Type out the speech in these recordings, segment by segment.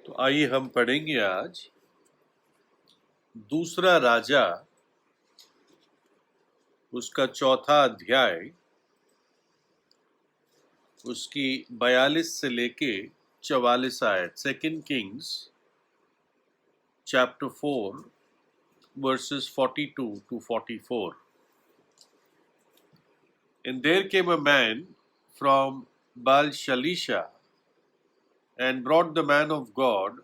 तो आइए हम पढ़ेंगे आज दूसरा राजा उसका चौथा अध्याय उसकी 42 से लेके 44 आयत। Second Kings chapter 4 versus 42 to 44। And there came a man from Baal Shalisha and brought the man of God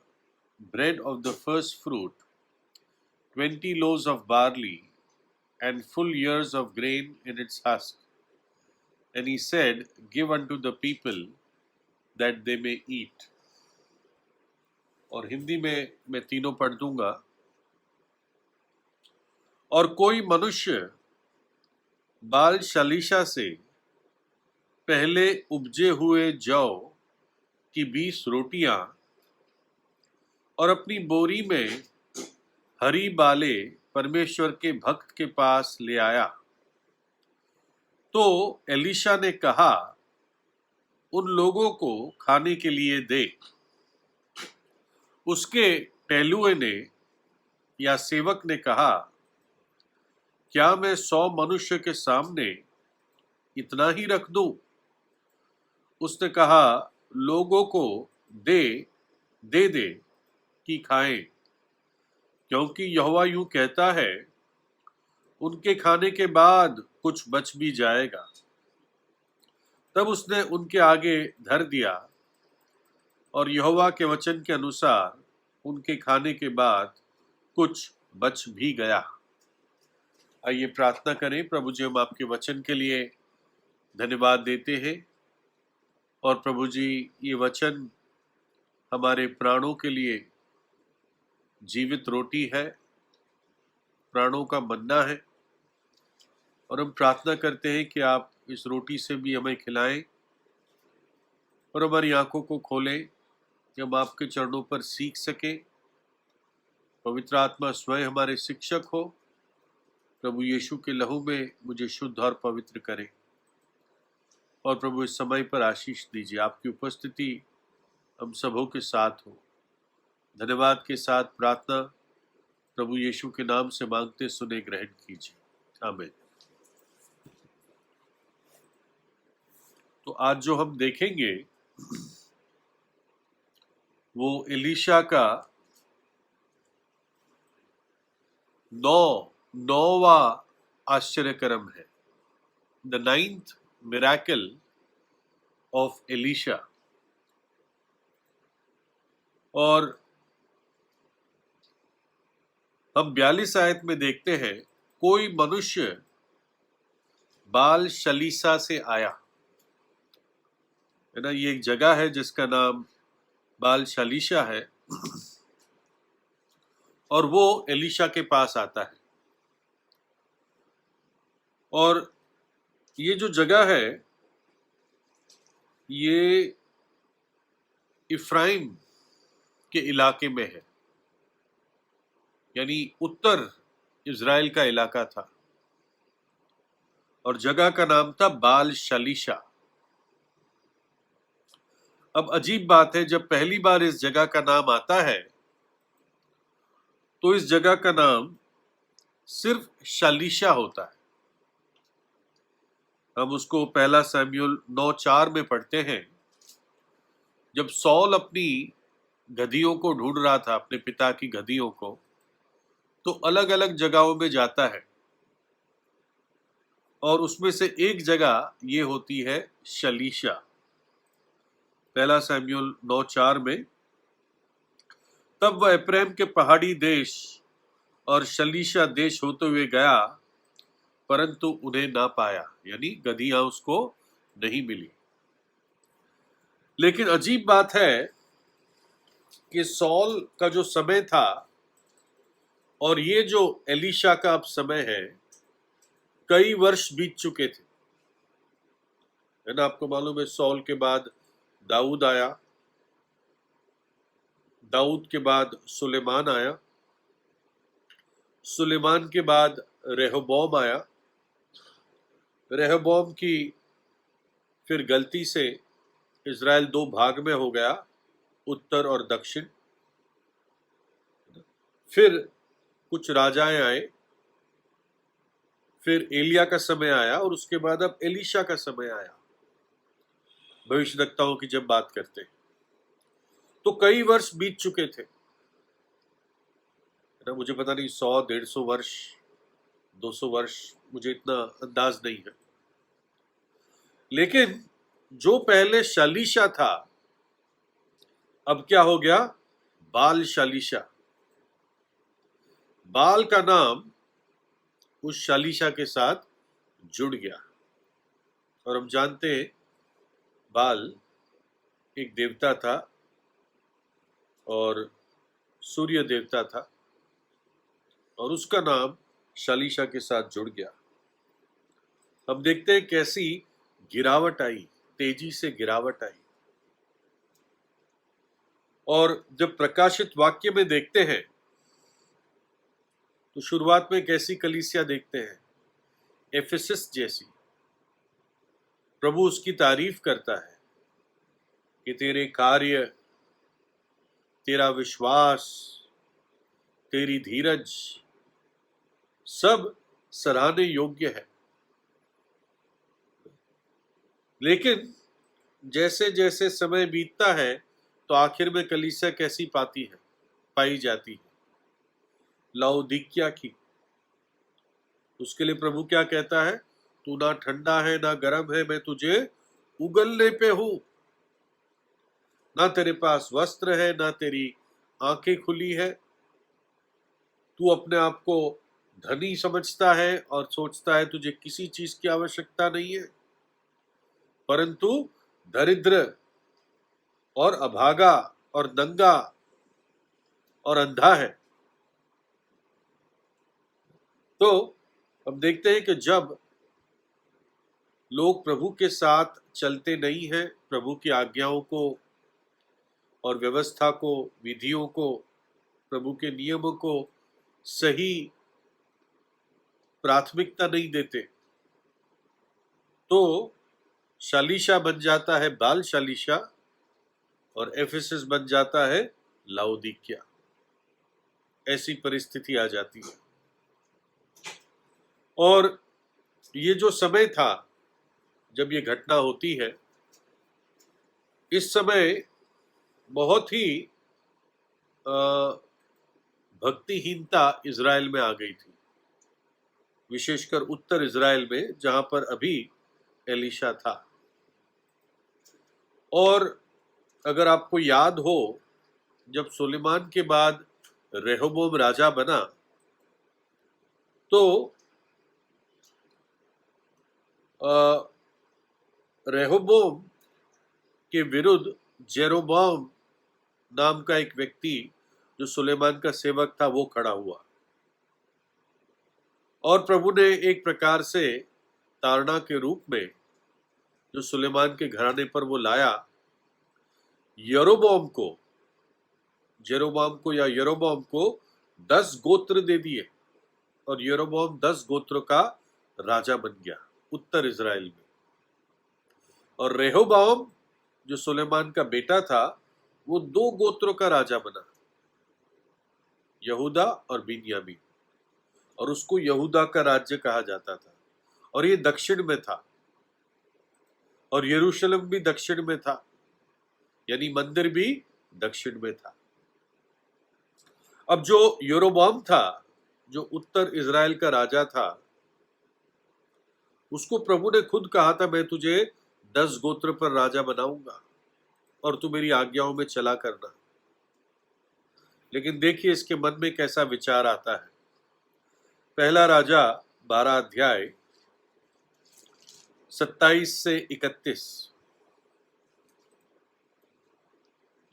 bread of the first fruit, 20 loaves of barley, and full ears of grain in its husk. And he said, Give unto the people that they may eat. और हिंदी में मैं तीनों पढ़ दूंगा। और कोई मनुष्य बाल शलीशा से पहले उपजे हुए जौ की 20 रोटियां और अपनी बोरी में हरी बाले परमेश्वर के भक्त के पास ले आया। तो एलीशा ने कहा, उन लोगों को खाने के लिए दे। उसके टहलुए ने या सेवक ने कहा, क्या मैं 100 मनुष्य के सामने इतना ही रख दूं? उसने कहा, लोगों को दे दे कि खाएं, क्योंकि यहोवा यूं कहता है, उनके खाने के बाद कुछ बच भी जाएगा। तब उसने उनके आगे धर दिया और यहोवा के वचन के अनुसार उनके खाने के बाद कुछ बच भी गया। आइए प्रार्थना करें। प्रभु जी, हम आपके वचन के लिए धन्यवाद देते हैं। और प्रभु जी, ये वचन हमारे प्राणों के लिए जीवित रोटी है, प्राणों का मन्ना है। और हम प्रार्थना करते हैं कि आप इस रोटी से भी हमें खिलाएं और हमारी आंखों को खोलें कि हम आपके चरणों पर सीख सकें। पवित्र आत्मा स्वयं हमारे शिक्षक हो। प्रभु यीशु के लहू में मुझे शुद्ध और पवित्र करें। और प्रभु इस समय पर आशीष दीजिए। आपकी उपस्थिति हम सबों के साथ हो। धन्यवाद के साथ प्रार्थना प्रभु यीशु के नाम से मांगते सुने ग्रहण कीजिए। आमीन। तो आज जो हम देखेंगे वो एलीशा का नौवा आश्चर्यकर्म है। The 9th miracle of Elisha. और हम 42 आयत में देखते हैं, कोई मनुष्य बाल शलीशा से आया। है ना, ये एक जगह है जिसका नाम बाल शलीशा है। और वो एलीशा के पास आता है। और ये जो जगह है ये इफ्राइम के इलाके में है, यानी उत्तर इज़राइल का इलाका था। और जगह का नाम था बाल शलीशा। अब अजीब बात है, जब पहली बार इस जगह का नाम आता है तो इस जगह का नाम सिर्फ शलीशा होता है। हम उसको 1 शमूएल 9:4 में पढ़ते हैं। जब सौल अपनी गधियों को ढूंढ रहा था, अपने पिता की गधियों को, तो अलग अलग जगहों में जाता है। और उसमें से एक जगह ये होती है शलीशा। 1 शमूएल 9:4 में, तब वह एप्रैम के पहाड़ी देश और शलीशा देश होते हुए गया, परंतु उन्हें ना पाया, यानी गधियां उसको नहीं मिली। लेकिन अजीब बात है कि सौल का जो समय था और ये जो एलीशा का अब समय है, कई वर्ष बीत चुके थे। है ना, आपको मालूम है, सौल के बाद दाऊद आया, दाऊद के बाद सुलेमान आया, सुलेमान के बाद रेहोबोम आया, रेहोबोम की फिर गलती से इज़राइल 2 भाग में हो गया, उत्तर और दक्षिण। फिर कुछ राजाएं आए, फिर एलिया का समय आया और उसके बाद अब एलीशा का समय आया। भविष्यद्वक्ताओं की जब बात करते हैं तो कई वर्ष बीत चुके थे, है ना। मुझे पता नहीं 100, 150 वर्ष, 200 वर्ष, मुझे इतना अंदाज नहीं है। लेकिन जो पहले शालीशा था अब क्या हो गया? बाल शालीशा। बाल का नाम उस शालीशा के साथ जुड़ गया। और हम जानते हैं बाल एक देवता था और सूर्य देवता था, और उसका नाम शालीशा के साथ जुड़ गया। हम देखते हैं कैसी गिरावट आई, तेजी से गिरावट आई। और जब प्रकाशित वाक्य में देखते हैं तो शुरुआत में कैसी कलीसिया देखते हैं, एफेसस जैसी। प्रभु उसकी तारीफ करता है कि तेरे कार्य, तेरा विश्वास, तेरी धीरज सब सराहने योग्य है। लेकिन जैसे जैसे समय बीतता है तो आखिर में कलीसिया कैसी पाई जाती है? लाउदिकिया की। उसके लिए प्रभु क्या कहता है? तू ना ठंडा है ना गर्म है, मैं तुझे उगलने पे हूं। ना तेरे पास वस्त्र है ना तेरी आंखें खुली है। तू अपने आप को धनी समझता है और सोचता है तुझे किसी चीज की आवश्यकता नहीं है, परंतु दरिद्र और अभागा और नंगा और अंधा है। तो हम देखते हैं कि जब लोग प्रभु के साथ चलते नहीं हैं, प्रभु की आज्ञाओं को और व्यवस्था को, विधियों को, प्रभु के नियमों को सही प्राथमिकता नहीं देते, तो शालीशा बन जाता है बाल शालीशा और एफेसस बन जाता है लाउदिकिया। ऐसी परिस्थिति आ जाती है। और ये जो समय था जब ये घटना होती है, इस समय बहुत ही भक्तिहीनता इज़राइल में आ गई थी, विशेषकर उत्तर इज़राइल में जहां पर अभी एलीशा था। और अगर आपको याद हो, जब सुलेमान के बाद रेहोबोम राजा बना तो रेहोबोम के विरुद्ध जेरोबोम नाम का एक व्यक्ति जो सुलेमान का सेवक था वो खड़ा हुआ, और प्रभु ने एक प्रकार से ताड़ना के रूप में जो सुलेमान के घराने पर वो लाया, यरोबोम को, जेरोबोम को या यरोबोम को 10 गोत्र दे दिए, और यरोबोम 10 गोत्रों का राजा बन गया उत्तर इज़राइल में। और रेहोबोम जो सुलेमान का बेटा था वो 2 गोत्रों का राजा बना, यहूदा और बिन्यामीन, और उसको यहूदा का राज्य कहा जाता था। और ये दक्षिण में था, और यरूशलेम भी दक्षिण में था, यानी मंदिर भी दक्षिण में था। अब जो यरोबोम था, जो उत्तर इज़राइल का राजा था, उसको प्रभु ने खुद कहा था मैं तुझे 10 गोत्र पर राजा बनाऊंगा और तू मेरी आज्ञाओं में चला करना। लेकिन देखिए इसके मन में कैसा विचार आता है। पहला राजा 12 अध्याय 27 से 31।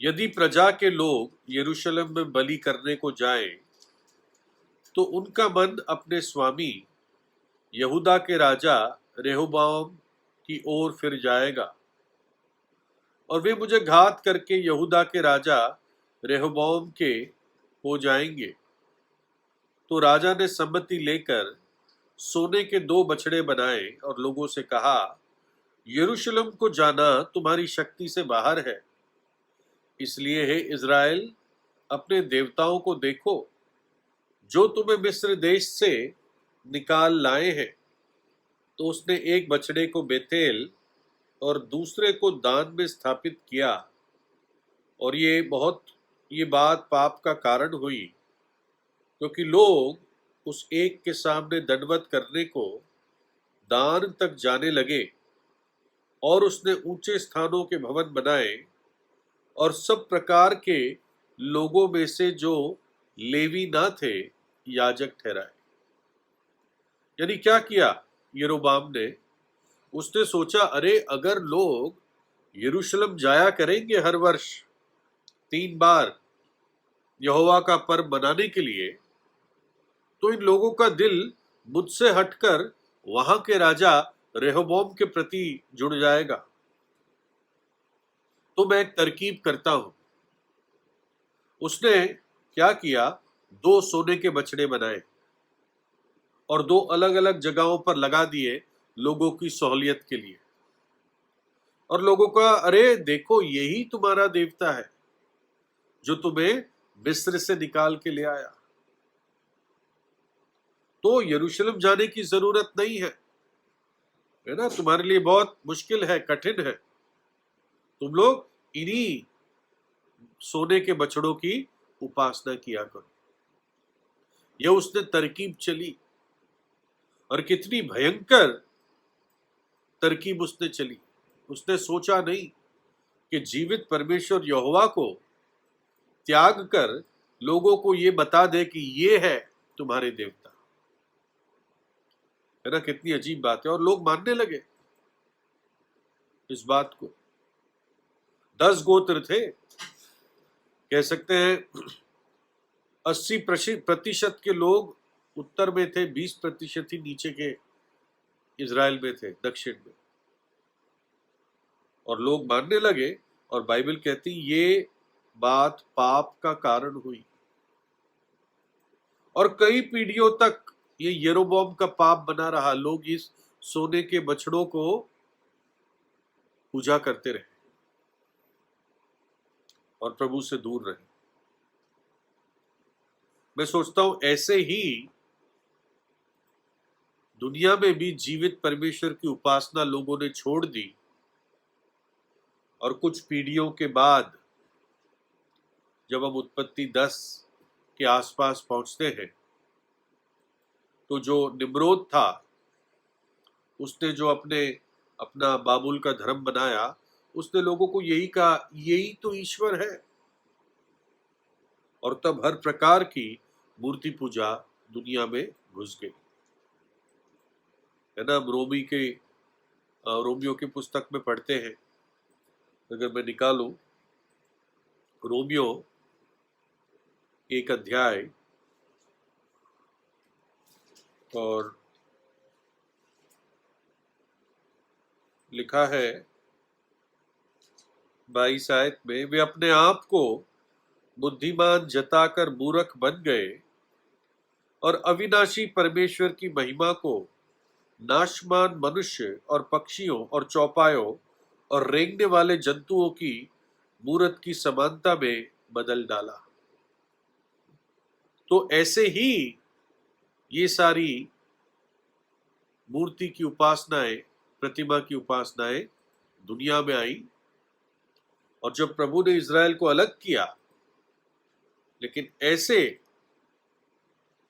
यदि प्रजा के लोग यरूशलेम में बलि करने को जाएं, तो उनका मन अपने स्वामी यहूदा के राजा रेहोबोम की ओर फिर जाएगा, और वे मुझे घात करके यहूदा के राजा रेहोबोम के हो जाएंगे। तो राजा ने सम्मति लेकर सोने के 2 बछड़े बनाए और लोगों से कहा, यरूशलेम को जाना तुम्हारी शक्ति से बाहर है, इसलिए हे इज़राइल अपने देवताओं को देखो, जो तुम्हें मिस्र देश से निकाल लाए हैं। तो उसने एक बछड़े को बेतेल और दूसरे को दान में स्थापित किया, और ये बात पाप का कारण हुई, क्योंकि लोग उस एक के सामने दंडवत करने को दान तक जाने लगे। और उसने ऊंचे स्थानों के भवन बनाए और सब प्रकार के लोगों में से जो लेवी ना थे याजक ठहराए। यानी क्या किया यरोबाम ने? उसने सोचा, अरे अगर लोग यरूशलेम जाया करेंगे हर वर्ष 3 बार यहोवा का पर्व मनाने के लिए, तो इन लोगों का दिल मुझसे हटकर वहां के राजा रेहोबोम के प्रति जुड़ जाएगा। तो मैं एक तरकीब करता हूं। उसने क्या किया? 2 सोने के बछड़े बनाए और 2 अलग अलग जगहों पर लगा दिए लोगों की सहूलियत के लिए। और लोगों का, अरे देखो यही तुम्हारा देवता है जो तुम्हें मिस्र से निकाल के ले आया। तो यरूशलेम जाने की जरूरत नहीं है ना? तुम्हारे लिए बहुत मुश्किल है, कठिन है। तुम लोग इन्हीं सोने के बछड़ों की उपासना किया करो। यह उसने तरकीब चली, और कितनी भयंकर तरकीब उसने चली। उसने सोचा नहीं कि जीवित परमेश्वर यहोवा को त्याग कर लोगों को ये बता दे कि ये है तुम्हारे देवता। है ना? कितनी अजीब बात है। और लोग मानने लगे इस बात को। 10 गोत्र थे, कह सकते हैं 80% के लोग उत्तर में थे, 20% ही नीचे के इज़राइल में थे, दक्षिण में। और लोग मानने लगे, और बाइबल कहती ये बात पाप का कारण हुई। और कई पीढ़ियों तक ये यरोबोम का पाप बना रहा। लोग इस सोने के बछड़ों को पूजा करते रहे और प्रभु से दूर रहे। मैं सोचता हूं ऐसे ही दुनिया में भी जीवित परमेश्वर की उपासना लोगों ने छोड़ दी। और कुछ पीढ़ियों के बाद जब हम उत्पत्ति 10 के आसपास पहुंचते हैं, तो जो निम्रोद था उसने जो अपना बाबुल का धर्म बनाया, उसने लोगों को यही कहा, यही तो ईश्वर है। और तब हर प्रकार की मूर्ति पूजा दुनिया में घुस गई। है ना? हम रोमियो की पुस्तक में पढ़ते हैं। अगर मैं निकालूं रोमियो 1 अध्याय और लिखा है 22 आयत में, वे अपने आप को बुद्धिमान जताकर मूर्ख बन गए और अविनाशी परमेश्वर की महिमा को नाशमान मनुष्य और पक्षियों और चौपायों और रेंगने वाले जंतुओं की मूरत की समानता में बदल डाला। तो ऐसे ही ये सारी मूर्ति की उपासनाएं, प्रतिमा की उपासनाएं दुनिया में आई। और जब प्रभु ने इज़राइल को अलग किया, लेकिन ऐसे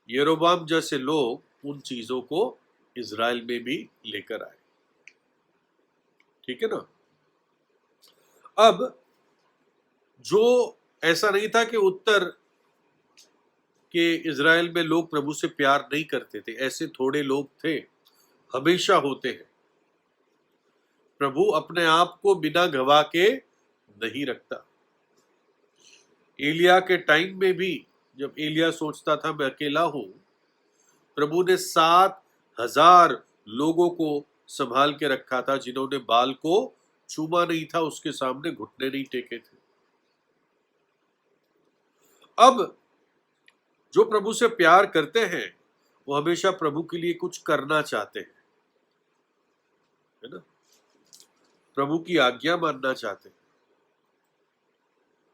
यरोबाम जैसे लोग उन चीजों को इज़राइल में भी लेकर आए। ठीक है ना? अब जो ऐसा नहीं था कि उत्तर के इज़राइल में लोग प्रभु से प्यार नहीं करते थे, ऐसे थोड़े लोग थे, हमेशा होते हैं। प्रभु अपने आप को बिना गवाह के नहीं रखता। एलिया के टाइम में भी जब एलिया सोचता था मैं अकेला हूं, प्रभु ने 7,000 लोगों को संभाल के रखा था जिन्होंने बाल को छूमा नहीं था, उसके सामने घुटने नहीं टेके थे। अब जो प्रभु से प्यार करते हैं वो हमेशा प्रभु के लिए कुछ करना चाहते हैं। है ना? प्रभु की आज्ञा मानना चाहते हैं।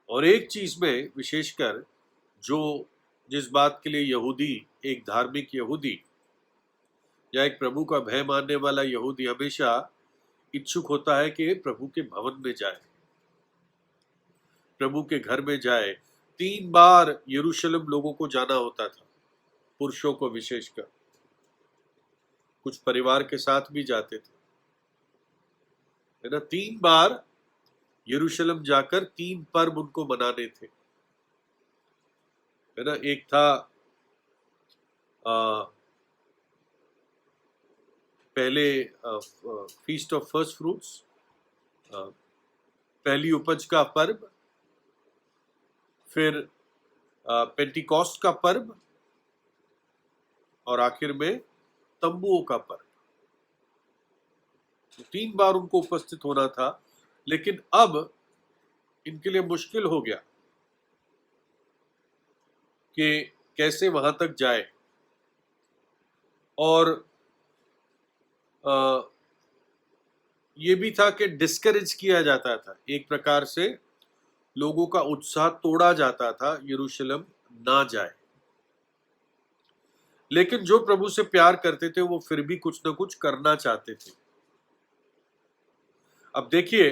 और एक चीज में विशेषकर जो जिस बात के लिए यहूदी, एक धार्मिक यहूदी या एक प्रभु का भय मानने वाला यहूदी हमेशा इच्छुक होता है कि प्रभु के भवन में जाए, प्रभु के घर में जाए। 3 बार यरूशलेम लोगों को जाना होता था, पुरुषों को विशेषकर, कुछ परिवार के साथ भी जाते थे, है ना। 3 बार यरूशलेम जाकर 3 पर्व उनको मनाने थे, है ना। एक था पहले फीस्ट ऑफ फर्स्ट फ्रूट्स, पहली उपज का पर्व, फिर पेंटिकॉस्ट का पर्व, और आखिर में तंबुओं का पर्व। 3 बार उनको उपस्थित होना था, लेकिन अब इनके लिए मुश्किल हो गया कि कैसे वहां तक जाए। और ये भी था कि डिस्करेज किया जाता था, एक प्रकार से लोगों का उत्साह तोड़ा जाता था यरूशलेम ना जाए। लेकिन जो प्रभु से प्यार करते थे वो फिर भी कुछ ना कुछ करना चाहते थे। अब देखिए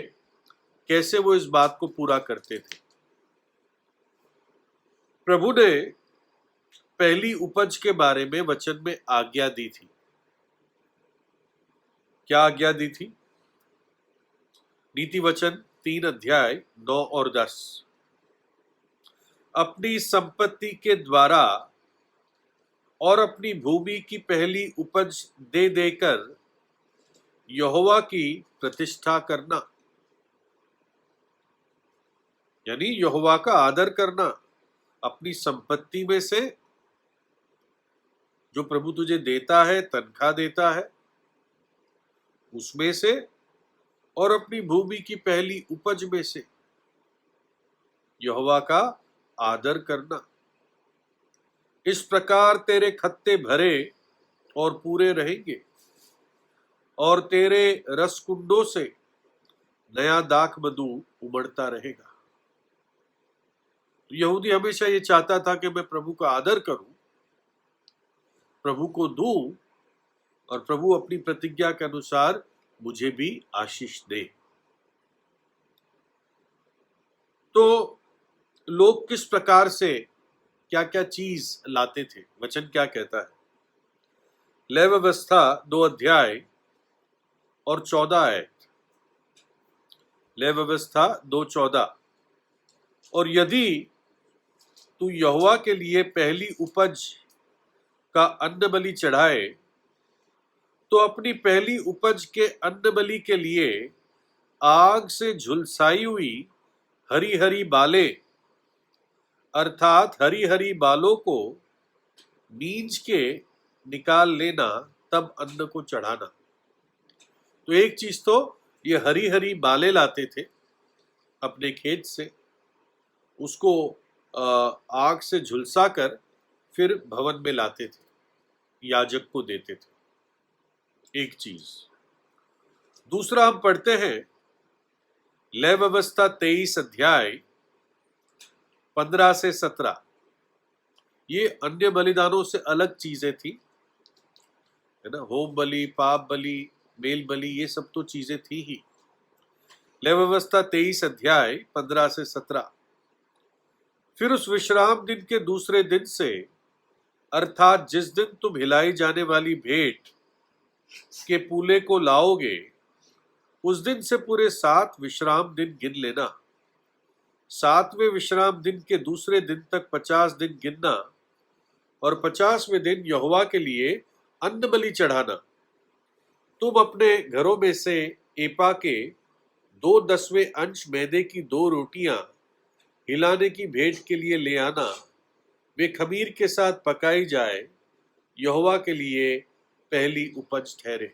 कैसे वो इस बात को पूरा करते थे। प्रभु ने पहली उपज के बारे में वचन में आज्ञा दी थी। क्या आज्ञा दी थी? नीति वचन 3 अध्याय 9 और 10। अपनी संपत्ति के द्वारा और अपनी भूमि की पहली उपज दे देकर यहोवा की प्रतिष्ठा करना, यानी यहोवा का आदर करना। अपनी संपत्ति में से जो प्रभु तुझे देता है, तनख्वाह देता है, उसमें से, और अपनी भूमि की पहली उपज में से यहोवा का आदर करना। इस प्रकार तेरे खत्ते भरे और पूरे रहेंगे, और तेरे रसकुंडों से नया दाख मधु उमड़ता रहेगा। तो यहूदी हमेशा ये चाहता था कि मैं प्रभु का आदर करूं, प्रभु को दूं, और प्रभु अपनी प्रतिज्ञा के अनुसार मुझे भी आशीष दे। तो लोग किस प्रकार से क्या क्या चीज लाते थे? वचन क्या कहता है? लय व्यवस्था 2 अध्याय और 14 है। लय व्यवस्था 2:14। और यदि तू यहोवा के लिए पहली उपज का अन्न बलि चढ़ाए, तो अपनी पहली उपज के अन्न बलि के लिए आग से झुलसाई हुई हरी हरी बालें, अर्थात हरी हरी बालों को नींज के निकाल लेना, तब अन्न को चढ़ाना। तो एक चीज तो ये हरी हरी बालें लाते थे अपने खेत से, उसको आग से झुलसा कर फिर भवन में लाते थे, याजक को देते थे। एक चीज। दूसरा हम पढ़ते हैं लय व्यवस्था 23 अध्याय 15 से 17। ये अन्य बलिदानों से अलग चीजें थी, है ना। होम बलि, पाप बलि, मेल बलि, ये सब तो चीजें थी ही। लय व्यवस्था 23 अध्याय 15 से 17। फिर उस विश्राम दिन के दूसरे दिन से, अर्थात जिस दिन तुम हिलाई जाने वाली भेंट के पूले को लाओगे, उस दिन से पूरे 7 विश्राम दिन गिन लेना। 7वें विश्राम दिन के दूसरे दिन तक 50 दिन गिनना, और 50वें दिन यहोवा के लिए अन्न बलि चढ़ाना। तुम अपने घरों में से एपा के 2/10 अंश मैदे की 2 रोटियां हिलाने की भेंट के लिए ले आना। वे खमीर के साथ पकाई जाए, यहोवा के लिए पहली उपज ठहरे,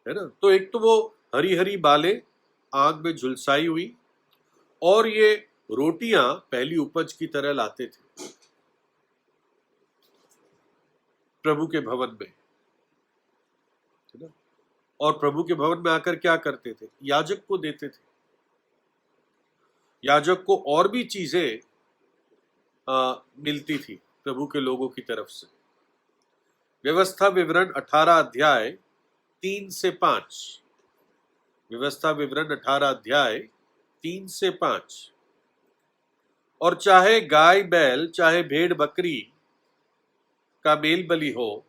है ना। तो एक तो वो हरी हरी बालें आग में झुलसाई हुई, और ये रोटियां पहली उपज की तरह लाते थे प्रभु के भवन में, है ना। और प्रभु के भवन में आकर क्या करते थे? याजक को देते थे। याजक को और भी चीजें मिलती थी प्रभु के लोगों की तरफ से। व्यवस्था विवरण 18 अध्याय 3 से 5। व्यवस्था विवरण 18 अध्याय 3 से 5। और चाहे गाय बैल चाहे भेड़ बकरी का मेल बलि हो,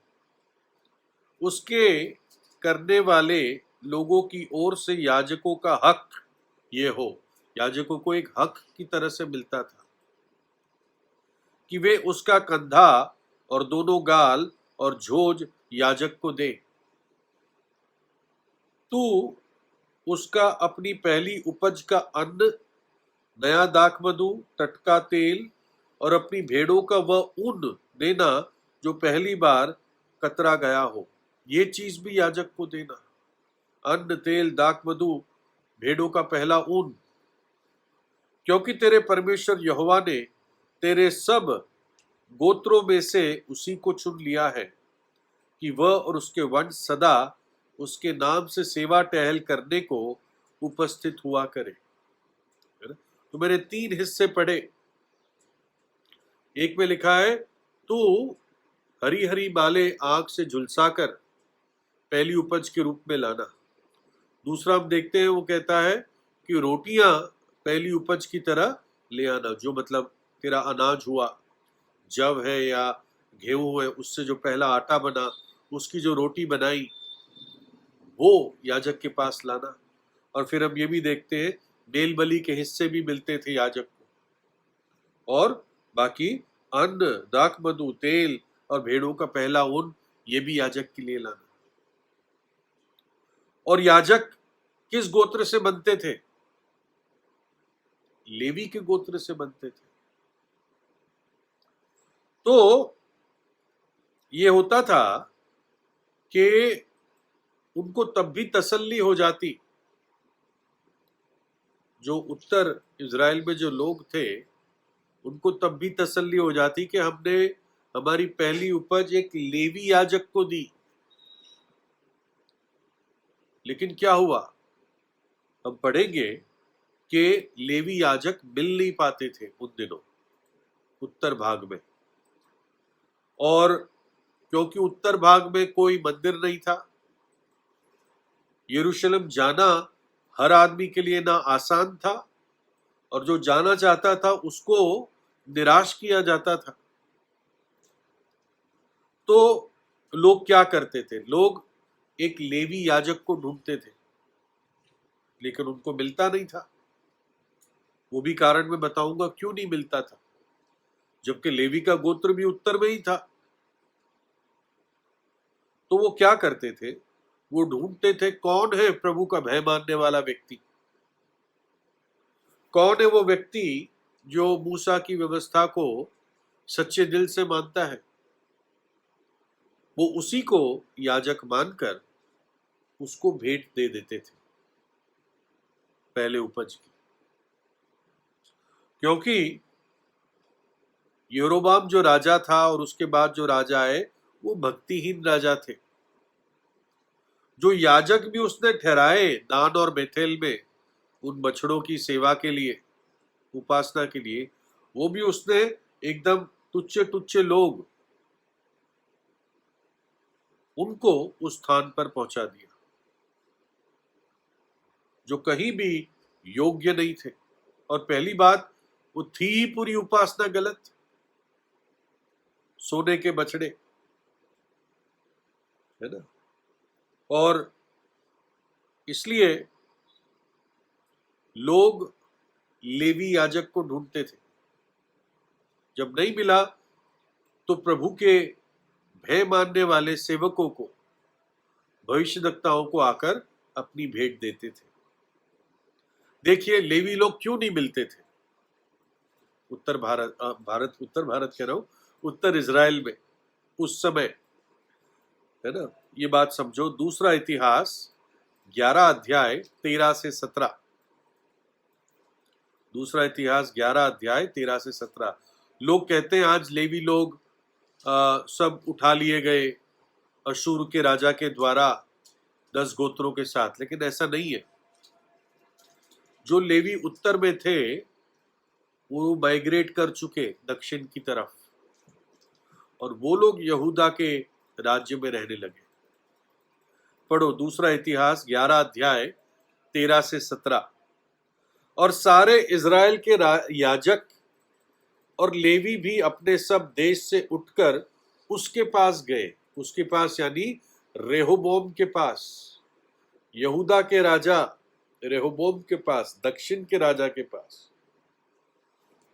उसके करने वाले लोगों की ओर से याजकों का हक ये हो। याजकों को एक हक की तरह से मिलता था कि वे उसका कंधा और दोनों गाल और झोज याजक को दे। तू उसका अपनी पहली उपज का अन्न, नया दाखमधु, टटका तेल और अपनी भेड़ों का वह ऊन देना जो पहली बार कतरा गया हो। ये चीज भी याजक को देना, अन्न, तेल, दाखमधु, भेड़ों का पहला ऊन, क्योंकि तेरे परमेश्वर यहोवा ने तेरे सब गोत्रों में से उसी को चुन लिया है कि वह और उसके वंश सदा उसके नाम से सेवा टहल करने को उपस्थित हुआ करे। तो मैंने 3 हिस्से पढ़े। एक में लिखा है तू हरी हरी बालें आग से झुलसाकर पहली उपज के रूप में लाना। दूसरा हम देखते हैं, वो कहता है कि रोटियां पहली उपज की तरह ले आना, जो मतलब तेरा अनाज हुआ, जव है या गेहूं है, उससे जो पहला आटा बना, उसकी जो रोटी बनाई वो याजक के पास लाना। और फिर हम ये भी देखते हैं मेल बलि के हिस्से भी मिलते थे याजक को, और बाकी अन्न, दाखमधु, तेल और भेड़ों का पहला ऊन, ये भी याजक के लिए लाना। और याजक किस गोत्र से बनते थे? लेवी के गोत्र से बनते थे। तो ये होता था कि उनको तब भी तसल्ली हो जाती, जो उत्तर इज़राइल में जो लोग थे उनको तब भी तसल्ली हो जाती कि हमने हमारी पहली उपज एक लेवी याजक को दी। लेकिन क्या हुआ, हम पढ़ेंगे कि लेवी याजक मिल नहीं पाते थे उन दिनों उत्तर भाग में, और क्योंकि उत्तर भाग में कोई मंदिर नहीं था, यरूशलेम जाना हर आदमी के लिए ना आसान था, और जो जाना चाहता था उसको निराश किया जाता था। तो लोग क्या करते थे, लोग एक लेवी याजक को ढूंढते थे, लेकिन उनको मिलता नहीं था। वो भी कारण मैं बताऊंगा क्यों नहीं मिलता था, जबकि लेवी का गोत्र भी उत्तर में ही था। तो वो क्या करते थे, वो ढूंढते थे कौन है प्रभु का भय मानने वाला व्यक्ति, कौन है वो व्यक्ति जो मूसा की व्यवस्था को सच्चे दिल से मानता है। वो उसी को याजक मानकर उसको भेंट दे देते थे पहले उपज की। क्योंकि यरोबाम जो राजा था और उसके बाद जो राजा आए वो भक्तिहीन राजा थे। जो याजक भी उसने ठहराए दान और बेथेल में उन बछड़ों की सेवा के लिए, उपासना के लिए, वो भी उसने एकदम तुच्छ तुच्छ लोग, उनको उस स्थान पर पहुंचा दिया जो कहीं भी योग्य नहीं थे। और पहली बात, वो थी ही पूरी उपासना गलत, सोने के बछड़े, है ना। और इसलिए लोग लेवी याजक को ढूंढते थे। जब नहीं मिला तो प्रभु के भय मानने वाले सेवकों को, भविष्यद्वक्ताओं को आकर अपनी भेंट देते थे। देखिए लेवी लोग क्यों नहीं मिलते थे उत्तर भारत कह रहा हूं, उत्तर इज़राइल में उस समय, है ना। ये बात समझो। दूसरा इतिहास 11 अध्याय 13 से 17। दूसरा इतिहास 11 अध्याय 13 से 17। लोग कहते हैं आज लेवी लोग सब उठा लिए गए अशूर के राजा के द्वारा 10 गोत्रों के साथ, लेकिन ऐसा नहीं है। जो लेवी उत्तर में थे वो माइग्रेट कर चुके दक्षिण की तरफ, और वो लोग यहूदा के राज्य में रहने लगे। पढ़ो दूसरा इतिहास 11 अध्याय 13 से 17। और सारे इज़राइल के याजक और लेवी भी अपने सब देश से उठकर उसके पास गए। उसके पास यानी रेहोबोम के पास, यहूदा के राजा रेहोबोम के पास, दक्षिण के राजा के पास।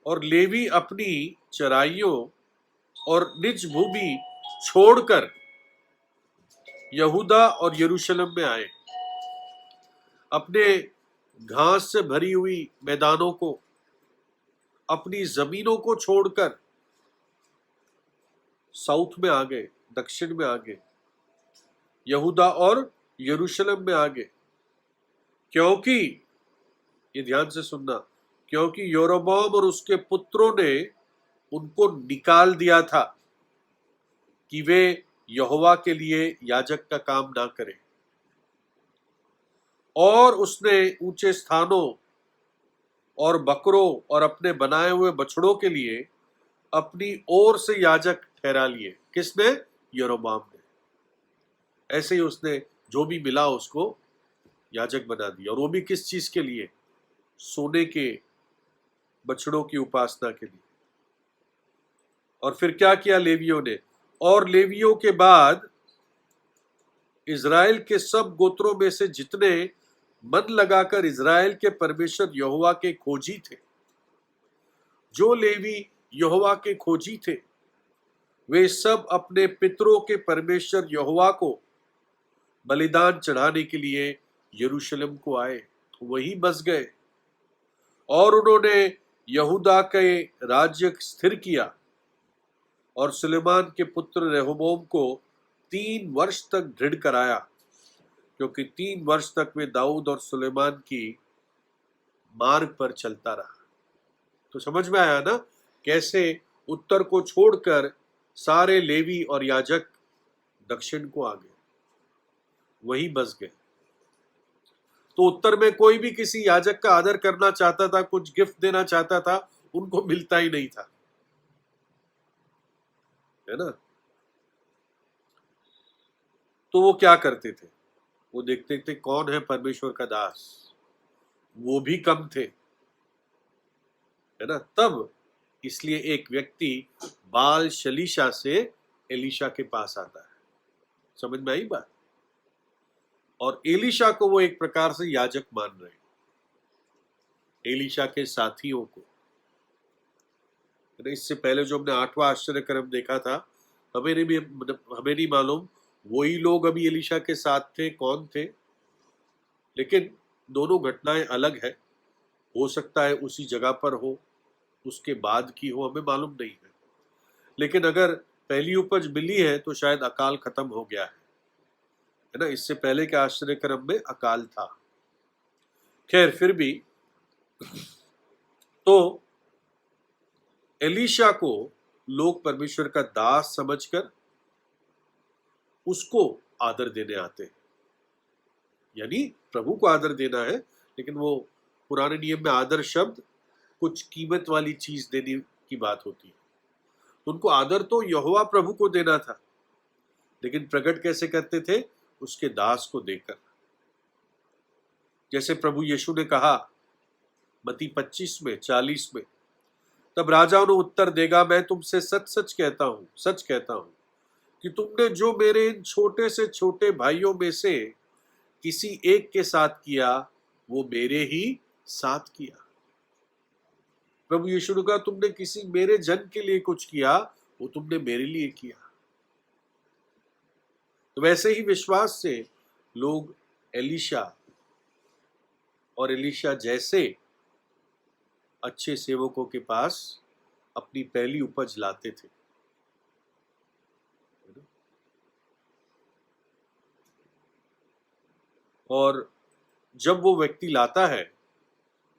और लेवी अपनी चराइयों और निज भूमि छोड़कर यहूदा और यरूशलेम में आए। अपने घास से भरी हुई मैदानों को, अपनी जमीनों को छोड़कर साउथ में आ गए, दक्षिण में आ गए, यहूदा और यरूशलेम में आ गए। क्योंकि, ये ध्यान से सुनना, क्योंकि यरोबाम और उसके पुत्रों ने उनको निकाल दिया था कि वे यहोवा के लिए याजक का काम ना करें, और उसने ऊंचे स्थानों और बकरों और अपने बनाए हुए बछड़ों के लिए अपनी ओर से याजक ठहरा लिए। किसने? यरोबाम ने। ऐसे ही उसने जो भी मिला उसको याजक बना दिया, और वो भी किस चीज के लिए? सोने के बछड़ों की उपासना के लिए। और फिर क्या किया लेवियों ने? और लेवियों के बाद इज़राइल के सब गोत्रों में से जितने मन लगाकर इज़राइल के परमेश्वर यहोवा के खोजी थे, जो लेवी यहोवा के खोजी थे, वे सब अपने पितरों के परमेश्वर यहोवा को बलिदान चढ़ाने के लिए यरूशलेम को आए, वहीं बस गए। और उन्होंने यहूदा के राज्य स्थिर किया, और सुलेमान के पुत्र रेहोबोम को 3 वर्ष तक दृढ़ कराया, क्योंकि 3 वर्ष तक वे दाऊद और सुलेमान की मार्ग पर चलता रहा। तो समझ में आया ना कैसे उत्तर को छोड़कर सारे लेवी और याजक दक्षिण को आ गए, वहीं बस गए। तो उत्तर में कोई भी किसी याजक का आदर करना चाहता था, कुछ गिफ्ट देना चाहता था, उनको मिलता ही नहीं था, है ना। तो वो क्या करते थे? वो देखते थे कौन है परमेश्वर का दास, वो भी कम थे, है ना। तब इसलिए एक व्यक्ति बाल शलीशा से एलीशा के पास आता है। समझ में आई बात? और एलीशा को वो एक प्रकार से याजक मान रहे हैं, एलीशा के साथियों को। इससे पहले जो हमने 8वां आश्चर्य कर्म देखा था, हमें नहीं मालूम वही लोग अभी एलीशा के साथ थे, कौन थे, लेकिन दोनों घटनाएं अलग है। हो सकता है उसी जगह पर हो, उसके बाद की हो, हमें मालूम नहीं है। लेकिन अगर पहली उपज मिली है तो शायद अकाल खत्म हो गया है ना। इससे पहले के आश्चर्य कर्म में अकाल था। खैर, फिर भी तो एलीशा को लोग परमेश्वर का दास समझकर उसको आदर देने आते हैं, यानी प्रभु को आदर देना है। लेकिन वो पुराने नियम में आदर शब्द कुछ कीमत वाली चीज देने की बात होती है। तो उनको आदर तो यहोवा प्रभु को देना था, लेकिन प्रकट कैसे करते थे? उसके दास को देकर। जैसे प्रभु यीशु ने कहा मत्ती 25 में 40 में, तब राजा उन्हें उत्तर देगा, मैं तुमसे सच सच कहता हूं कि तुमने जो मेरे इन छोटे से छोटे भाइयों में से किसी एक के साथ किया, वो मेरे ही साथ किया। प्रभु यीशु ने कहा, तुमने किसी मेरे जन के लिए कुछ किया, वो तुमने मेरे लिए किया। तो वैसे ही विश्वास से लोग एलीशा और एलीशा जैसे अच्छे सेवकों के पास अपनी पहली उपज लाते थे। और जब वो व्यक्ति लाता है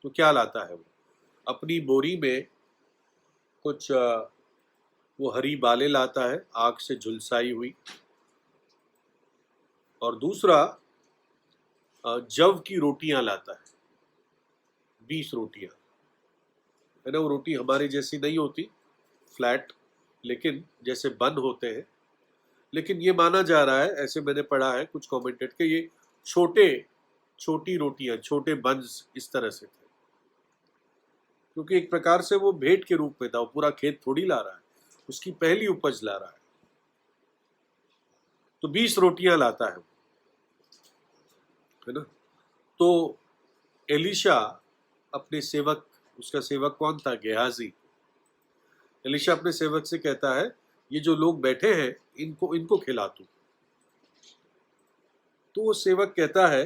तो क्या लाता है? वो अपनी बोरी में कुछ वो हरी बालें लाता है, आग से झुलसाई हुई, और दूसरा जव की रोटियां लाता है, 20 रोटियां। है ना। वो रोटी हमारी जैसी नहीं होती फ्लैट, लेकिन जैसे बन होते हैं। लेकिन ये माना जा रहा है, ऐसे मैंने पढ़ा है कुछ कमेंटेड के, ये छोटी रोटियां, छोटे बंस इस तरह से थे, क्योंकि एक प्रकार से वो भेंट के रूप में था। वो पूरा खेत थोड़ी ला रहा है, उसकी पहली उपज ला रहा है। तो 20 रोटियां लाता है ना। तो एलिशा अपने सेवक, उसका सेवक कौन था? गेहाजी। एलिशा अपने सेवक से कहता है, ये जो लोग बैठे हैं इनको इनको खिला तू। तो वो सेवक कहता है,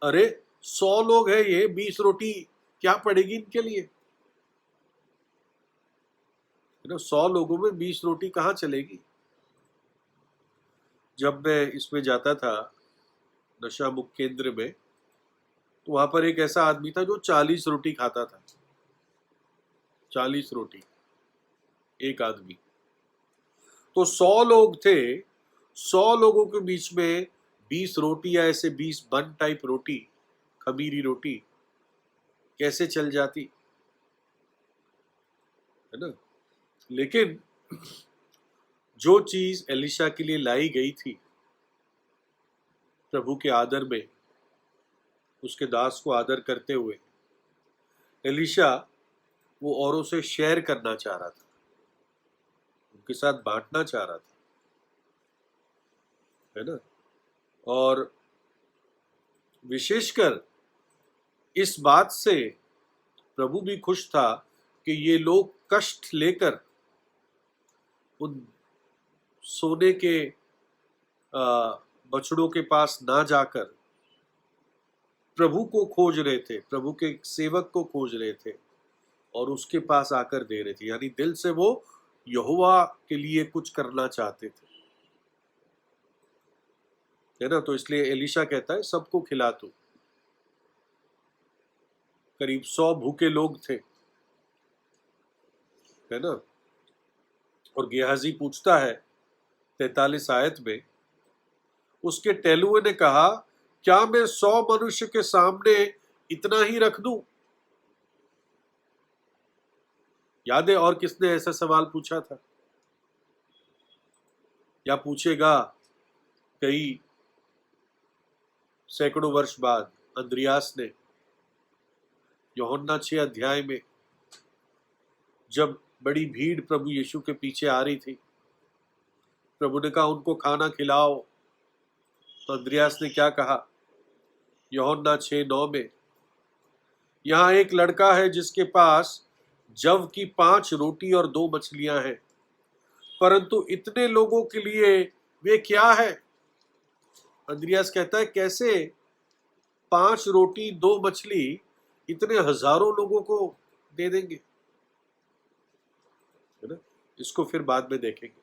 अरे 100 लोग हैं, ये 20 रोटी क्या पड़ेगी इनके लिए? है ना, 100 लोगों में 20 रोटी कहाँ चलेगी? जब मैं इसमें जाता था नशा मुक्त केंद्र में, तो वहां पर एक ऐसा आदमी था जो 40 रोटी खाता था। 40 रोटी एक आदमी। तो 100 लोग थे, 100 लोगों के बीच में 20 रोटी या ऐसे 20 बन टाइप रोटी, खमीरी रोटी कैसे चल जाती? है ना। लेकिन जो चीज एलिशा के लिए लाई गई थी, प्रभु के आदर में, उसके दास को आदर करते हुए, एलिशा वो औरों से शेयर करना चाह रहा था, उनके साथ बांटना चाह रहा था, है ना। और विशेषकर इस बात से प्रभु भी खुश था कि ये लोग कष्ट लेकर उन सोने के बछड़ों के पास ना जाकर प्रभु को खोज रहे थे, प्रभु के सेवक को खोज रहे थे और उसके पास आकर दे रहे थे। यानी दिल से वो यहोवा के लिए कुछ करना चाहते थे, है ना। तो इसलिए एलिशा कहता है, सबको खिला तू। करीब 100 भूखे लोग थे, है ना। और गेहाजी पूछता है 43 आयत में, उसके टहलुए ने कहा, क्या मैं 100 मनुष्य के सामने इतना ही रख दूं? याद है और किसने ऐसा सवाल पूछा था या पूछेगा कई सैकड़ों वर्ष बाद? अंद्रियास ने यूहन्ना 6 अध्याय में, जब बड़ी भीड़ प्रभु यीशु के पीछे आ रही थी, प्रभु ने कहा उनको खाना खिलाओ। तो अंद्रियास ने क्या कहा? यूहन्ना 6:9 में, यहाँ एक लड़का है जिसके पास जव की 5 रोटी और 2 मछलियां हैं, परंतु इतने लोगों के लिए वे क्या है? अंद्रियास कहता है, कैसे 5 रोटी 2 मछली इतने हजारों लोगों को दे देंगे? है ना। इसको फिर बाद में देखेंगे।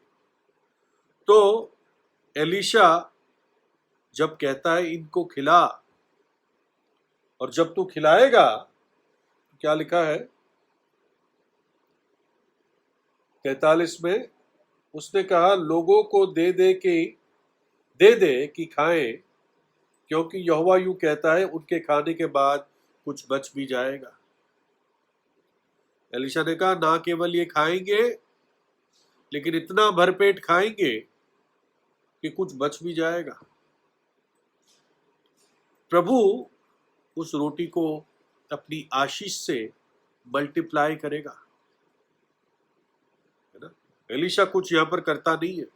तो एलिशा जब कहता है इनको खिला, और जब तू खिलाएगा, क्या लिखा है 43 में, उसने कहा लोगों को दे दे कि खाएं, क्योंकि यहोवा यूं कहता है उनके खाने के बाद कुछ बच भी जाएगा। एलिशा ने कहा ना केवल ये खाएंगे, लेकिन इतना भरपेट खाएंगे कि कुछ बच भी जाएगा। प्रभु उस रोटी को अपनी आशीष से मल्टीप्लाई करेगा, है ना। एलिशा कुछ यहां पर करता नहीं है,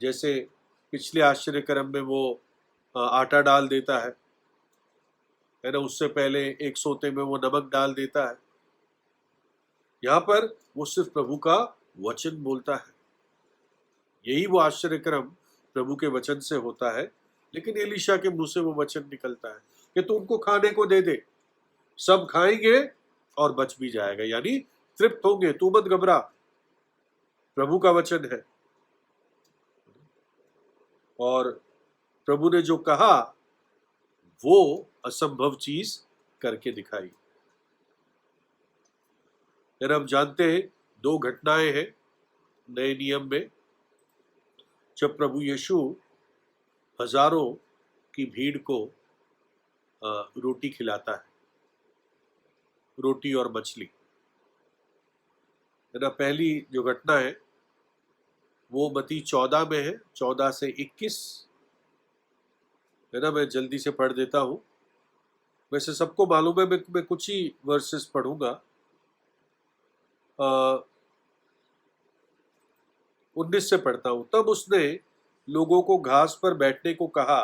जैसे पिछले आश्चर्य कर्म में वो आटा डाल देता है ना। उससे पहले एक सोते में वो नमक डाल देता है। यहां पर वो सिर्फ प्रभु का वचन बोलता है। यही वो आश्चर्य कर्म प्रभु के वचन से होता है। लेकिन एलिशा के मुंह से वो वचन निकलता है कि तू उनको खाने को दे दे, सब खाएंगे और बच भी जाएगा, यानी तृप्त होंगे, तू मत घबरा, प्रभु का वचन है। और प्रभु ने जो कहा वो असंभव चीज करके दिखाई। फिर हम जानते हैं 2 घटनाएं हैं नए नियम में, जब प्रभु यीशु हजारों की भीड़ को रोटी खिलाता है। रोटी और मछली, है ना। पहली जो घटना है वो मत्ती 14 में है, 14 से 21, है ना। मैं जल्दी से पढ़ देता हूँ, वैसे सबको मालूम है, मैं कुछ ही वर्सेस पढ़ूंगा। 19 से पढ़ता हूँ। तब उसने लोगों को घास पर बैठने को कहा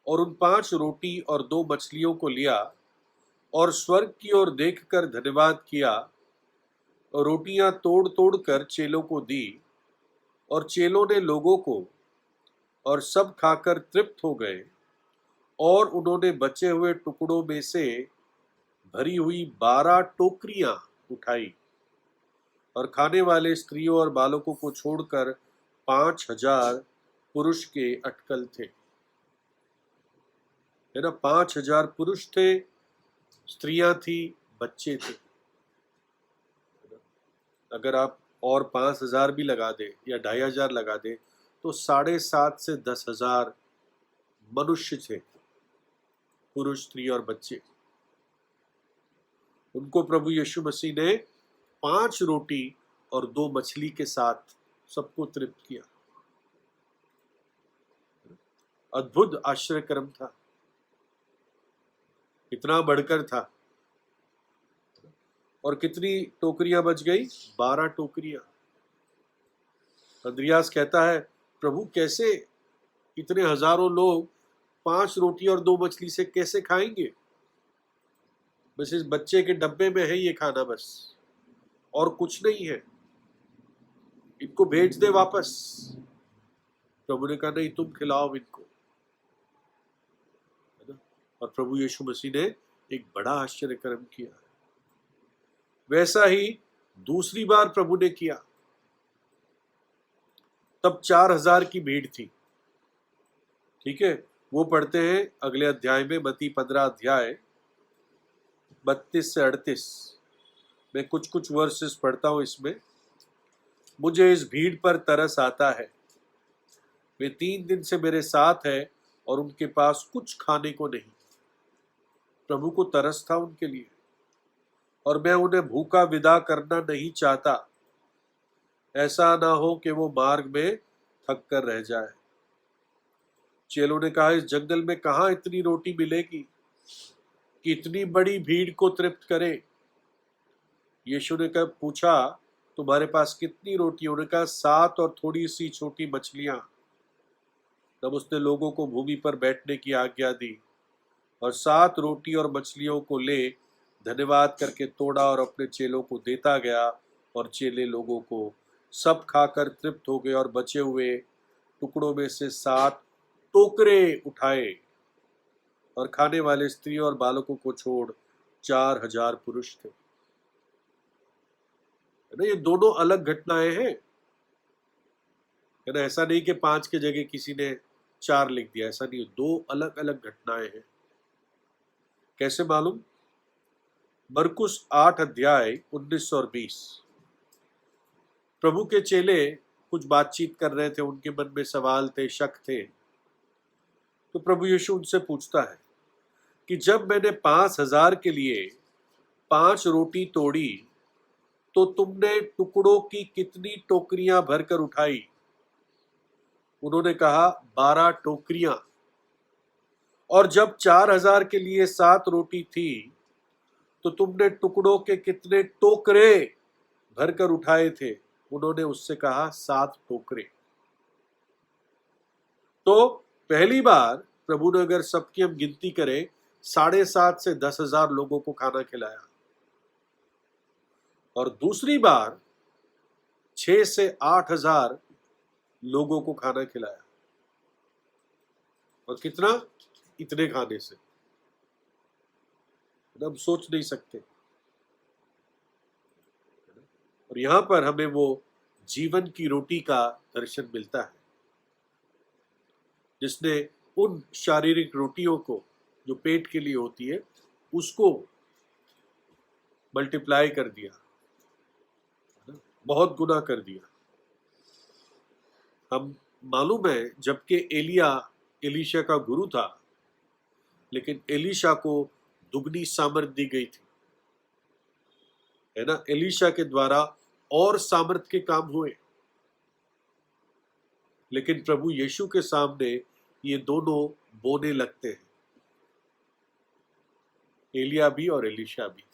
और उन 5 रोटी और 2 मछलियों को लिया और स्वर्ग की ओर देखकर धन्यवाद किया और रोटियां तोड़ तोड़ कर चेलों को दी और चेलों ने लोगों को, और सब खाकर तृप्त हो गए। और उन्होंने बचे हुए टुकड़ों में से भरी हुई 12 टोकरियां उठाई और खाने वाले स्त्रियों और बालकों को छोड़कर 5,000 पुरुष के अटकल थे, है ना। 5,000 पुरुष थे, स्त्रियां थी, बच्चे थे। अगर आप और 5,000 भी लगा दे या 2,500 लगा दे तो 7,500 से 10,000 मनुष्य थे, पुरुष, स्त्री और बच्चे। उनको प्रभु यीशु मसीह ने 5 रोटी और 2 मछली के साथ सबको तृप्त किया। अद्भुत आश्चर्यक्रम था, इतना बढ़कर था। और कितनी टोकरियां बच गई? 12 टोकरियां। अंद्रियास कहता है, प्रभु कैसे इतने हजारों लोग 5 रोटी और 2 मछली से कैसे खाएंगे? बस इस बच्चे के डब्बे में है ये खाना, बस और कुछ नहीं है, इनको भेज दे वापस। प्रभु ने कहा, नहीं, तुम खिलाओ इनको, है ना। और प्रभु यीशु मसीह ने एक बड़ा आश्चर्यक्रम किया। वैसा ही दूसरी बार प्रभु ने किया। तब 4,000 की भीड़ थी। ठीक है, वो पढ़ते हैं अगले अध्याय में, मत्ती 15 अध्याय 32 से 38। मैं कुछ कुछ वर्सेस पढ़ता हूं इसमें। मुझे इस भीड़ पर तरस आता है, वे 3 दिन से मेरे साथ है और उनके पास कुछ खाने को नहीं। प्रभु को तरस था उनके लिए, और मैं उन्हें भूखा विदा करना नहीं चाहता, ऐसा ना हो कि वो मार्ग में थक कर रह जाए। चेलों ने कहा, इस जंगल में कहाँ इतनी रोटी मिलेगी कि इतनी बड़ी भीड़ को तृप्त करे। यीशु ने कहा, पूछा, तुम्हारे पास कितनी रोटी? उन्होंने कहा, 7 और थोड़ी सी छोटी मछलियां। तब उसने लोगों को भूमि पर बैठने की आज्ञा दी और 7 रोटी और मछलियों को ले धन्यवाद करके तोड़ा और अपने चेलों को देता गया, और चेले लोगों को सब खाकर तृप्त हो गए और बचे हुए टुकड़ों में से 7 टोकरे उठाए, और खाने वाले स्त्रियों और बालकों को छोड़ 4,000 पुरुष थे। है ना, ये दोनों अलग घटनाएं हैं, है ना। ऐसा नहीं कि 5 की जगह किसी ने 4 लिख दिया, ऐसा नहीं, 2 अलग अलग घटनाएं हैं। कैसे मालूम? मरकुस 8 अध्याय 19 और 20। प्रभु के चेले कुछ बातचीत कर रहे थे, उनके मन में सवाल थे, शक थे। तो प्रभु यीशु उनसे पूछता है कि जब मैंने 5,000 के लिए 5 रोटी तोड़ी तो तुमने टुकड़ों की कितनी टोकरियां भरकर उठाई? उन्होंने कहा, 12 टोकरियां। और जब 4,000 के लिए 7 रोटी थी तो तुमने टुकड़ों के कितने टोकरे भरकर उठाए थे? उन्होंने उससे कहा, 7 टोकरे। तो पहली बार प्रभु ने, अगर सबकी हम गिनती करें, 7,500 से 10,000 लोगों को खाना खिलाया, और दूसरी बार 6 से 8,000 लोगों को खाना खिलाया। और कितना? इतने खाने से हम सोच नहीं सकते। और यहां पर हमें वो जीवन की रोटी का दर्शन मिलता है, जिसने उन शारीरिक रोटियों को जो पेट के लिए होती है उसको मल्टीप्लाई कर दिया, बहुत गुना कर दिया। हम मालूम है, जबकि एलिया एलीशा का गुरु था, लेकिन एलीशा को दुगनी सामर्थ दी गई थी। है ना, एलीशा के द्वारा और सामर्थ के काम हुए, लेकिन प्रभु यीशु के सामने ये दोनों बोने लगते हैं, एलिया भी और एलीशा भी।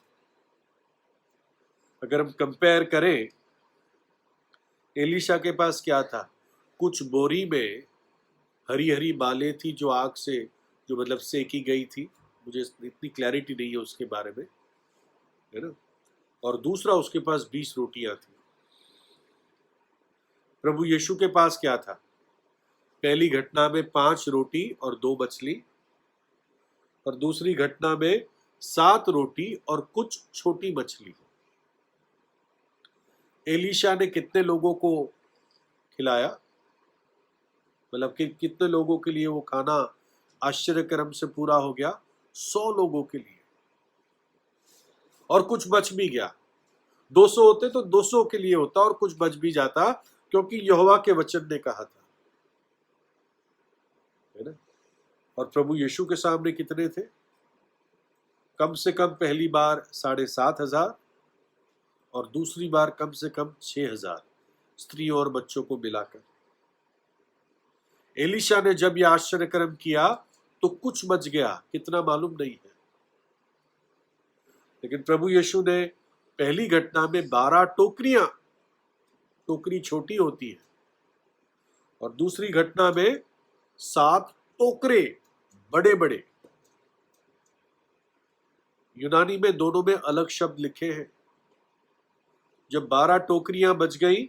अगर हम कंपेयर करें, एलीशा के पास क्या था? कुछ बोरी में हरी हरी बालें थी जो आग से, जो मतलब सेकी गई थी, मुझे इतनी क्लैरिटी नहीं है उसके बारे में, है ना, और दूसरा उसके पास 20 रोटियां थी। प्रभु यीशु के पास क्या था? पहली घटना में 5 रोटी और 2 मछली, और दूसरी घटना में 7 रोटी और कुछ छोटी मछली। एलीशा ने कितने लोगों को खिलाया? मतलब कि कितने लोगों के लिए वो खाना आश्चर्यक्रम से पूरा हो गया? 100 लोगों के लिए, और कुछ बच भी गया। 200 होते तो 200 के लिए होता, और कुछ बच भी जाता, क्योंकि यहोवा के वचन ने कहा था, है ना। और प्रभु यीशु के सामने कितने थे? कम से कम पहली बार 7,500, और दूसरी बार कम से कम 6,000 स्त्रियों और बच्चों को मिलाकर। एलीशा ने जब यह आश्चर्यक्रम किया तो कुछ बच गया, कितना मालूम नहीं है, लेकिन प्रभु यीशु ने पहली घटना में 12 टोकरियां, टोकरी छोटी होती है, और दूसरी घटना में 7 टोकरे बड़े बड़े। यूनानी में दोनों में अलग शब्द लिखे हैं। जब 12 टोकरियां बच गई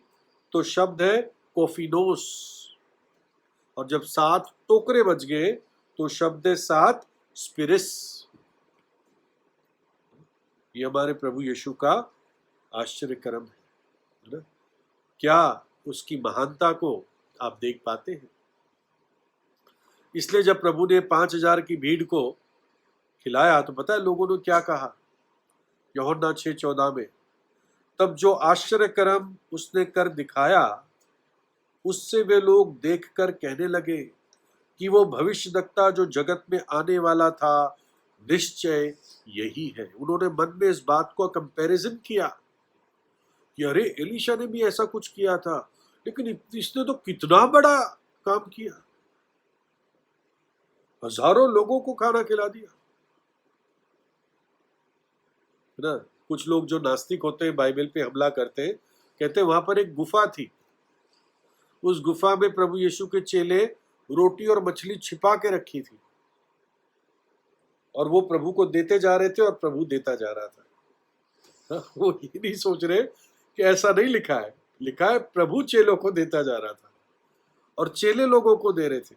तो शब्द है कोफिनोस, और जब 7 टोकरे बच गए तो शब्द है 7 स्पिरिस। ये हमारे प्रभु यीशु का आश्चर्यक्रम है ना। क्या उसकी महानता को आप देख पाते हैं? इसलिए जब प्रभु ने 5,000 की भीड़ को खिलाया तो पता है लोगों ने क्या कहा? यूहन्ना 6:14 में, तब जो आश्चर्यक्रम उसने कर दिखाया उससे वे लोग देखकर कहने लगे कि वो भविष्यद्वक्ता जो जगत में आने वाला था निश्चय यही है। उन्होंने मन में इस बात को कंपैरिजन किया कि अरे एलीशा ने भी ऐसा कुछ किया था, लेकिन इसने तो कितना बड़ा काम किया, हजारों लोगों को खाना खिला दिया, है ना। कुछ लोग जो नास्तिक होते हैं बाइबल पे हमला करते हैं, कहते हैं वहां पर एक गुफा थी, उस गुफा में प्रभु यीशु के चेले रोटी और मछली छिपा के रखी थी, और वो प्रभु को देते जा रहे थे और प्रभु देता जा रहा था। वो ये नहीं सोच रहे कि ऐसा नहीं लिखा है, लिखा है प्रभु चेलों को देता जा रहा था और चेले लोगों को दे रहे थे।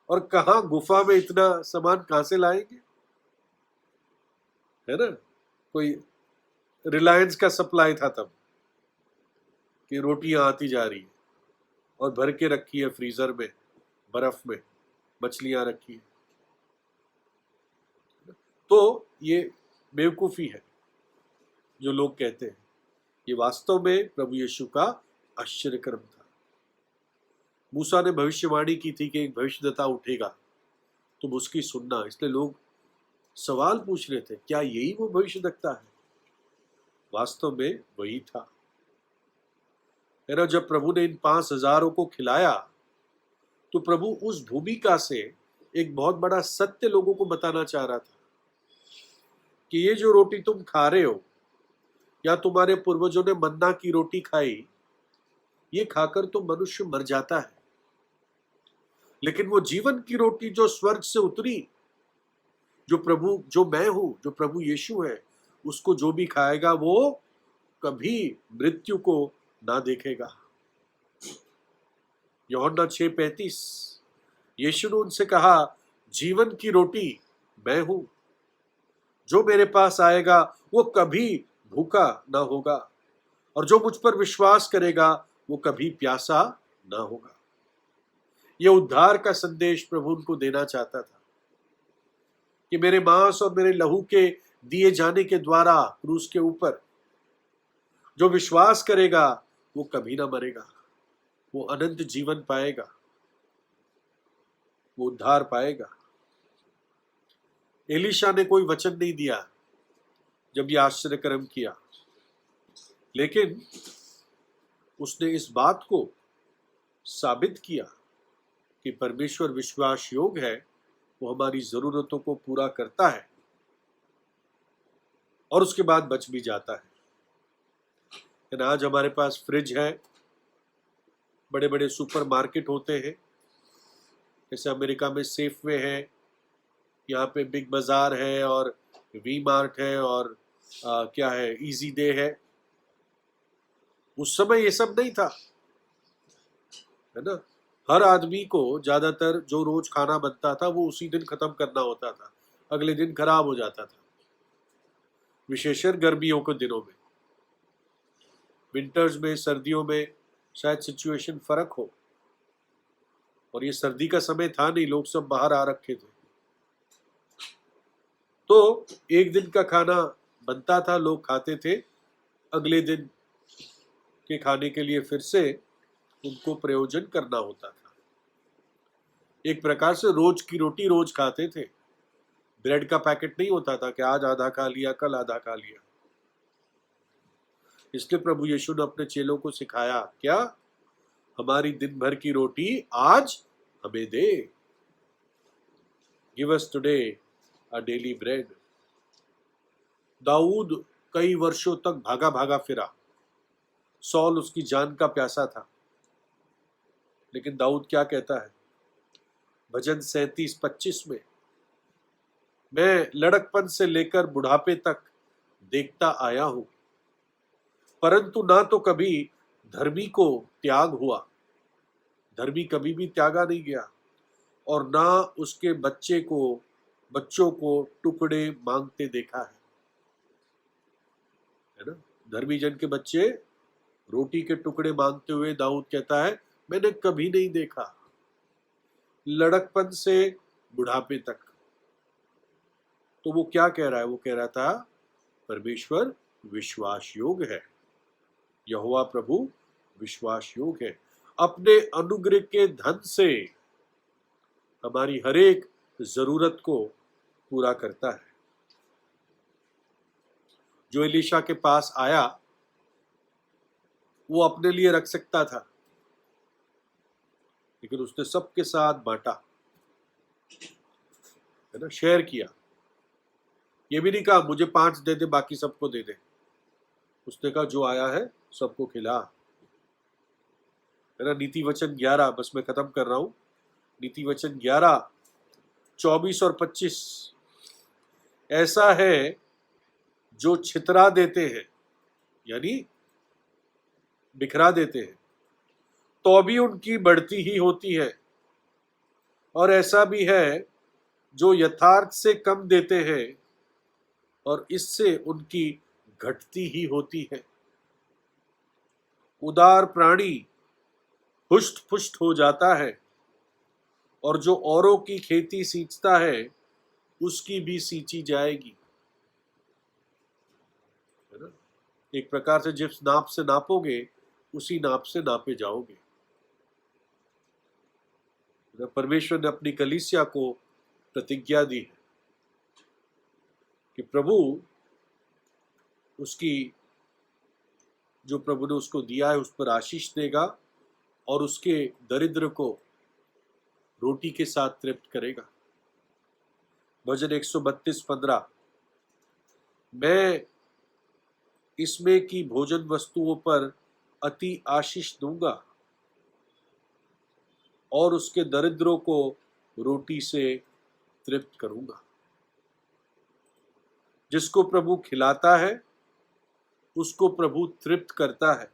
और कहा गुफा में इतना सामान कहां से लाएंगे, है ना। कोई रिलायंस का सप्लाई था तब कि रोटियां आती जा रही है और भर के रखी है फ्रीजर में, बर्फ में मछलियां रखी है। तो ये बेवकूफी है जो लोग कहते हैं। ये वास्तव में प्रभु यीशु का आश्चर्यक्रम था। मूसा ने भविष्यवाणी की थी कि एक भविष्यद्वक्ता उठेगा, तुम उसकी सुनना। इसलिए लोग सवाल पूछ रहे थे, क्या यही वो भविष्यद्वक्ता है? वास्तव में वही था। जब प्रभु ने इन 5,000 को खिलाया तो प्रभु उस भूमिका से एक बहुत बड़ा सत्य लोगों को बताना चाह रहा था कि ये जो रोटी तुम खा रहे हो, या तुम्हारे पूर्वजों ने मन्ना की रोटी खाई, ये खाकर तो मनुष्य मर जाता है, लेकिन वो जीवन की रोटी जो स्वर्ग से उतरी, जो मैं हूं, जो प्रभु यीशु है, उसको जो भी खाएगा वो कभी मृत्यु को ना देखेगा। यूहन्ना 6:35, यीशु ने उनसे कहा, जीवन की रोटी मैं हूं, जो मेरे पास आएगा वो कभी भूखा ना होगा, और जो मुझ पर विश्वास करेगा वो कभी प्यासा ना होगा। ये उद्धार का संदेश प्रभु उनको देना चाहता था कि मेरे मांस और मेरे लहू के दिए जाने के द्वारा क्रूस के ऊपर जो विश्वास करेगा वो कभी ना मरेगा, वो अनंत जीवन पाएगा, वो उद्धार पाएगा। एलीशा ने कोई वचन नहीं दिया जब ये आश्चर्य कर्म किया, लेकिन उसने इस बात को साबित किया कि परमेश्वर विश्वास योग्य है, वो हमारी जरूरतों को पूरा करता है और उसके बाद बच भी जाता है। लेकिन आज हमारे पास फ्रिज है, बड़े बड़े सुपरमार्केट होते हैं, जैसे अमेरिका में सेफवे है, यहाँ पे बिग बाजार है और वी मार्ट है और क्या है, इजी डे है। उस समय ये सब नहीं था, है ना। हर आदमी को ज्यादातर जो रोज खाना बनता था वो उसी दिन खत्म करना होता था, अगले दिन खराब हो जाता था, विशेषकर गर्मियों के दिनों में। विंटर्स में, सर्दियों में शायद सिचुएशन फर्क हो, और ये सर्दी का समय था नहीं, लोग सब बाहर आ रखे थे, तो एक दिन का खाना बनता था, लोग खाते थे, अगले दिन के खाने के लिए फिर से उनको प्रयोजन करना होता था। एक प्रकार से रोज की रोटी रोज खाते थे, ब्रेड का पैकेट नहीं होता था कि आज आधा खा लिया, कल आधा खा लिया। इसलिए प्रभु यीशु ने अपने चेलों को सिखाया, क्या? हमारी दिन भर की रोटी आज हमें दे। Give us today a daily bread. Dawood कई वर्षों तक भागा भागा फिरा, सौल उसकी जान का प्यासा था, लेकिन दाऊद क्या कहता है भजन 37:25 में, मैं लड़कपन से लेकर बुढ़ापे तक देखता आया हूं, परंतु ना तो कभी धर्मी को त्याग हुआ, धर्मी कभी भी त्यागा नहीं गया, और ना उसके बच्चों को टुकड़े मांगते देखा है ना। धर्मी जन के बच्चे रोटी के टुकड़े मांगते हुए दाऊद कहता है मैंने कभी नहीं देखा, लड़कपन से बुढ़ापे तक। तो वो क्या कह रहा है? वो कह रहा था परमेश्वर विश्वास योग्य है, यहोवा प्रभु विश्वास योग्य है, अपने अनुग्रह के धन से हमारी हर एक जरूरत को पूरा करता है। जो एलीशा के पास आया वो अपने लिए रख सकता था, लेकिन उसने सबके साथ बांटा, है ना, शेयर किया। ये भी नहीं कहा मुझे 5 दे दे बाकी सबको दे दे, उसने कहा जो आया है सबको खिला, है ना। नीति वचन 11, बस मैं खत्म कर रहा हूं, नीति वचन 11, 24 और 25, ऐसा है जो छितरा देते हैं, यानी बिखरा देते हैं, तो भी उनकी बढ़ती ही होती है, और ऐसा भी है जो यथार्थ से कम देते हैं और इससे उनकी घटती ही होती है। उदार प्राणी हुष्ट पुष्ट हो जाता है, और जो औरों की खेती सींचता है उसकी भी सींची जाएगी, है ना। एक प्रकार से जिस नाप से नापोगे उसी नाप से नापे जाओगे। परमेश्वर ने अपनी कलीसिया को प्रतिज्ञा दी है कि प्रभु उसकी, जो प्रभु ने उसको दिया है उस पर आशीष देगा, और उसके दरिद्र को रोटी के साथ तृप्त करेगा। भजन 132:15, मैं इसमें की भोजन वस्तुओं पर अति आशीष दूंगा और उसके दरिद्रों को रोटी से तृप्त करूंगा। जिसको प्रभु खिलाता है उसको प्रभु तृप्त करता है।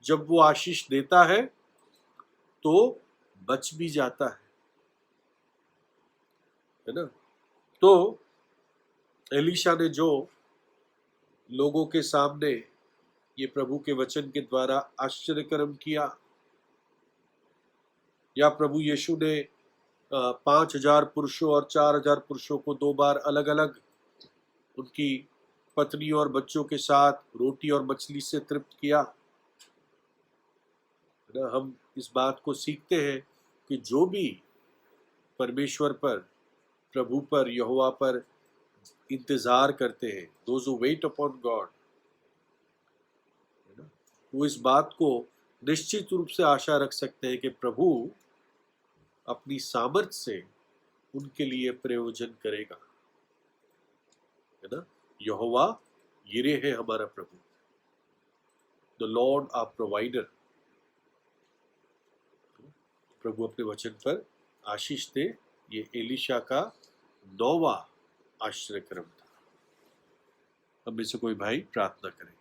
जब वो आशीष देता है तो बच भी जाता है ना। तो एलीशा ने जो लोगों के सामने ये प्रभु के वचन के द्वारा आश्चर्य कर्म किया, या प्रभु यीशु ने 5,000 पुरुषों और 4,000 पुरुषों को 2 बार अलग अलग उनकी पत्नी और बच्चों के साथ रोटी और मछली से तृप्त किया, हम इस बात को सीखते हैं कि जो भी परमेश्वर पर, प्रभु पर, यहोवा पर इंतजार करते हैं, those who wait upon God, है ना, वो इस बात को निश्चित रूप से आशा रख सकते हैं कि प्रभु अपनी सामर्थ से उनके लिए प्रयोजन करेगा, है ना। यहोवा यिरे है हमारा प्रभु, द लॉर्ड आवर प्रोवाइडर। प्रभु अपने वचन पर आशीष दे। ये एलिशा का 9वां आश्रय क्रम था। अब में से कोई भाई प्रार्थना करें।